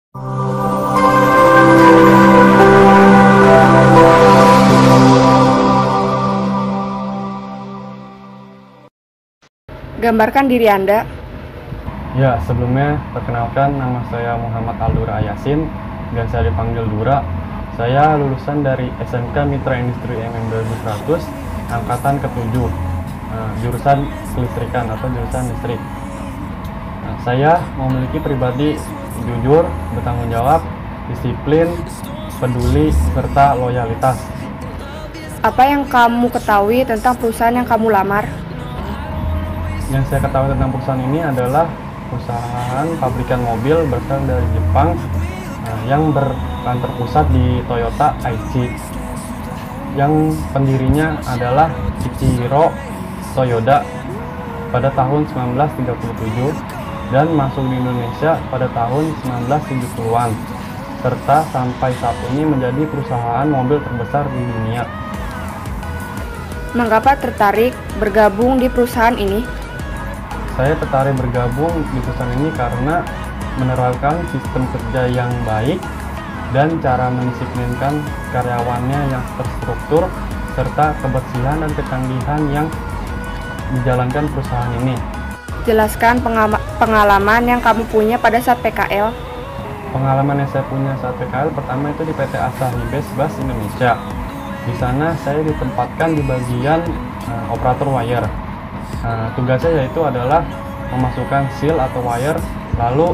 Gambarkan diri Anda. Ya, sebelumnya perkenalkan, nama saya Muhammad Aldura Yasin, biasa dipanggil Dura. Saya lulusan dari SMK Mitra Industri MM 2100, angkatan ke-7, jurusan kelistrikan atau jurusan listrik. Saya memiliki pribadi jujur, bertanggung jawab, disiplin, peduli, serta loyalitas. Apa yang kamu ketahui tentang perusahaan yang kamu lamar? Yang saya ketahui tentang perusahaan ini adalah perusahaan pabrikan mobil berasal dari Jepang yang berkantor pusat di Toyota Aichi, yang pendirinya adalah Ichiro Toyoda pada tahun 1937 dan masuk di Indonesia pada tahun 1970-an, serta sampai saat ini menjadi perusahaan mobil terbesar di dunia. Mengapa tertarik bergabung di perusahaan ini? Saya tertarik bergabung di perusahaan ini karena menerapkan sistem kerja yang baik dan cara mendisiplinkan karyawannya yang terstruktur, serta kebersihan dan kecanggihan yang dijalankan perusahaan ini. Jelaskan pengalaman yang kamu punya pada saat PKL. Pengalaman yang saya punya saat PKL pertama itu di PT Asahi Bus Indonesia. Di sana saya ditempatkan di bagian operator wire. Tugasnya yaitu adalah memasukkan seal atau wire, lalu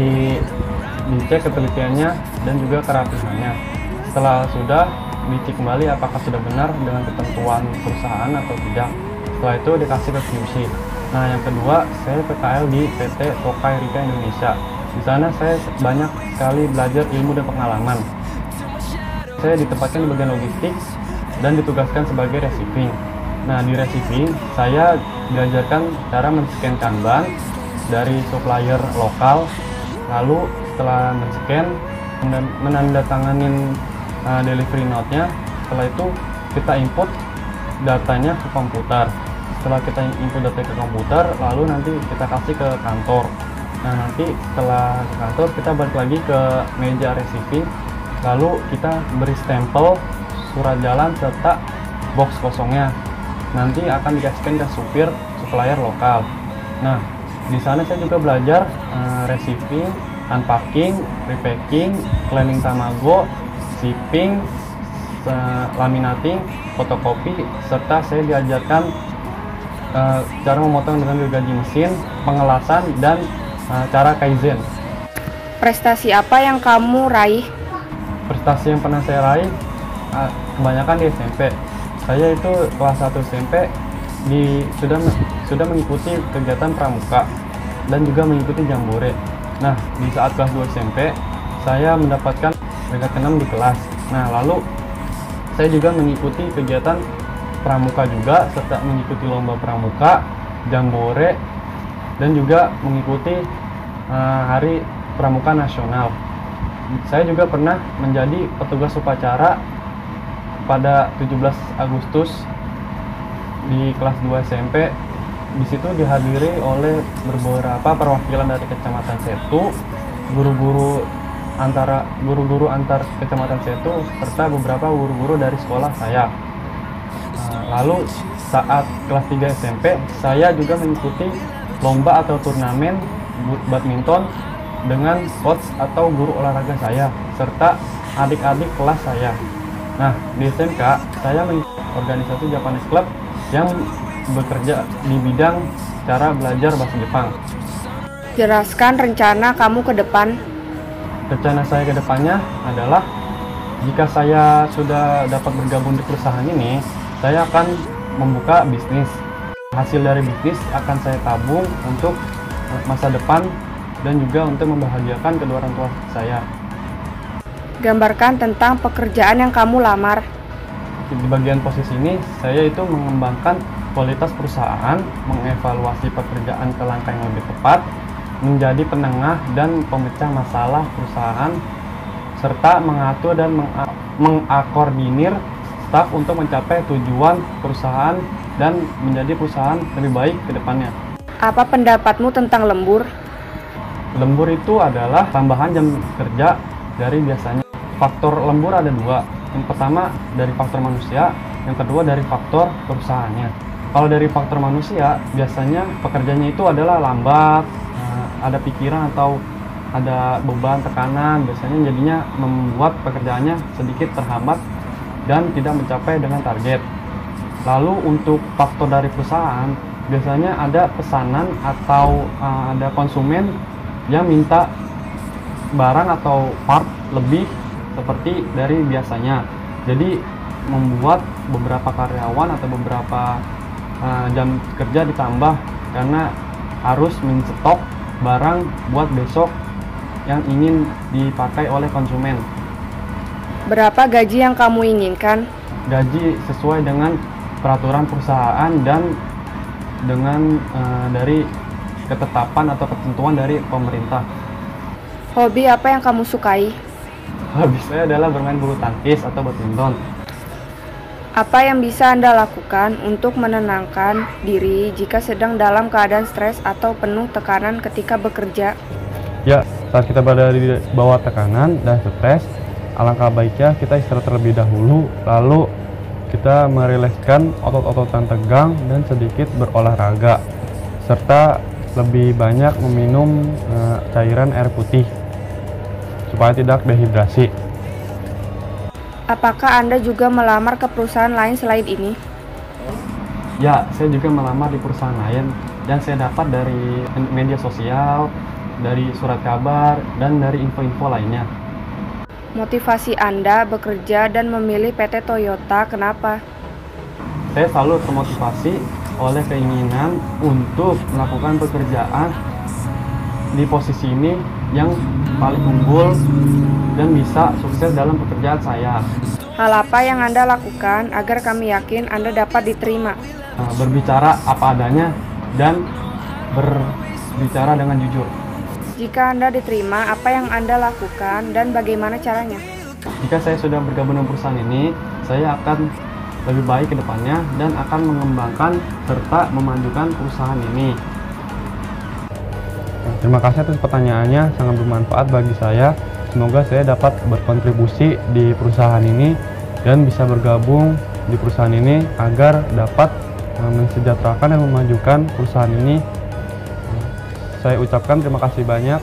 dicek ketelitiannya dan juga kerapihannya. Setelah sudah, dicek kembali apakah sudah benar dengan ketentuan perusahaan atau tidak. Setelah itu dikasih ke QC. Nah, yang kedua, saya PKL di PT Tokai Rika Indonesia. Di sana saya banyak sekali belajar ilmu dan pengalaman. Saya ditempatkan di bagian logistik dan ditugaskan sebagai receiving. Nah, di receiving saya diajarkan cara men-scan Kanban dari supplier lokal. Lalu setelah men-scan, menandatanganin delivery note-nya. Setelah itu kita input datanya ke komputer. Setelah kita input data ke komputer, lalu nanti kita kasih ke kantor. Nah, nanti setelah ke kantor kita balik lagi ke meja receiving. Lalu kita beri stempel, surat jalan, serta box kosongnya. Nanti akan dikasihkan ke supplier lokal. Nah, di sana saya juga belajar receiving, unpacking, repacking, cleaning tamago, shipping, laminating, fotokopi, serta saya diajarkan cara memotong dengan gergaji mesin, pengelasan, dan cara kaizen. Prestasi apa yang kamu raih? Prestasi yang pernah saya raih kebanyakan di SMP. Saya itu kelas 1 SMP sudah mengikuti kegiatan pramuka dan juga mengikuti jambore. Nah, di saat kelas 2 SMP saya mendapatkan peringkat ke-6 di kelas. Nah, lalu saya juga mengikuti kegiatan pramuka juga, serta mengikuti lomba pramuka, jambore, dan juga mengikuti hari pramuka nasional. Saya juga pernah menjadi petugas upacara pada 17 Agustus di kelas 2 SMP. Di situ dihadiri oleh beberapa perwakilan dari Kecamatan Setu, guru-guru antar Kecamatan Setu, serta beberapa guru-guru dari sekolah saya. Lalu saat kelas 3 SMP, saya juga mengikuti lomba atau turnamen badminton dengan coach atau guru olahraga saya, serta adik-adik kelas saya. Nah, di SMK, saya mengikuti organisasi Japanese Club yang bekerja di bidang cara belajar bahasa Jepang. Jelaskan rencana kamu ke depan. Rencana saya ke depannya adalah, jika saya sudah dapat bergabung di perusahaan ini, saya akan membuka bisnis. Hasil dari bisnis akan saya tabung untuk masa depan dan juga untuk membahagiakan kedua orang tua saya. Gambarkan tentang pekerjaan yang kamu lamar. Di bagian posisi ini, saya itu mengembangkan kualitas perusahaan, mengevaluasi pekerjaan ke langkah yang lebih tepat, menjadi penengah dan pemecah masalah perusahaan, serta mengatur dan mengkoordinir staf untuk mencapai tujuan perusahaan dan menjadi perusahaan lebih baik ke depannya. Apa pendapatmu tentang lembur? Lembur itu adalah tambahan jam kerja dari biasanya. Faktor lembur ada dua. Yang pertama dari faktor manusia, yang kedua dari faktor perusahaannya. Kalau dari faktor manusia, biasanya pekerjanya itu adalah lambat, ada pikiran atau ada beban tekanan, biasanya jadinya membuat pekerjaannya sedikit terhambat dan tidak mencapai dengan target. Lalu untuk faktor dari perusahaan, biasanya ada pesanan atau ada konsumen yang minta barang atau part lebih seperti dari biasanya. Jadi membuat beberapa karyawan atau beberapa jam kerja ditambah karena harus mencetok barang buat besok yang ingin dipakai oleh konsumen. Berapa gaji yang kamu inginkan? Gaji sesuai dengan peraturan perusahaan dan dengan dari ketetapan atau ketentuan dari pemerintah. Hobi apa yang kamu sukai? Hobi saya adalah bermain bulu tangkis atau badminton. Apa yang bisa Anda lakukan untuk menenangkan diri jika sedang dalam keadaan stres atau penuh tekanan ketika bekerja? Ya, saat kita berada di bawah tekanan dan stres, alangkah baiknya kita istirahat terlebih dahulu, lalu kita merilekskan otot-otot yang tegang dan sedikit berolahraga, serta lebih banyak meminum cairan air putih supaya tidak dehidrasi. Apakah Anda juga melamar ke perusahaan lain selain ini? Ya, saya juga melamar di perusahaan lain yang saya dapat dari media sosial, dari surat kabar, dan dari info-info lainnya. Motivasi Anda bekerja dan memilih PT Toyota kenapa? Saya selalu termotivasi oleh keinginan untuk melakukan pekerjaan di posisi ini yang paling unggul dan bisa sukses dalam pekerjaan saya. Hal apa yang Anda lakukan agar kami yakin Anda dapat diterima? Berbicara apa adanya dan berbicara dengan jujur. Jika Anda diterima, apa yang Anda lakukan dan bagaimana caranya? Jika saya sudah bergabung dengan perusahaan ini, saya akan lebih baik ke depannya dan akan mengembangkan serta memajukan perusahaan ini. Terima kasih atas pertanyaannya, sangat bermanfaat bagi saya. Semoga saya dapat berkontribusi di perusahaan ini dan bisa bergabung di perusahaan ini agar dapat mensejahterakan dan memajukan perusahaan ini. Saya ucapkan terima kasih banyak.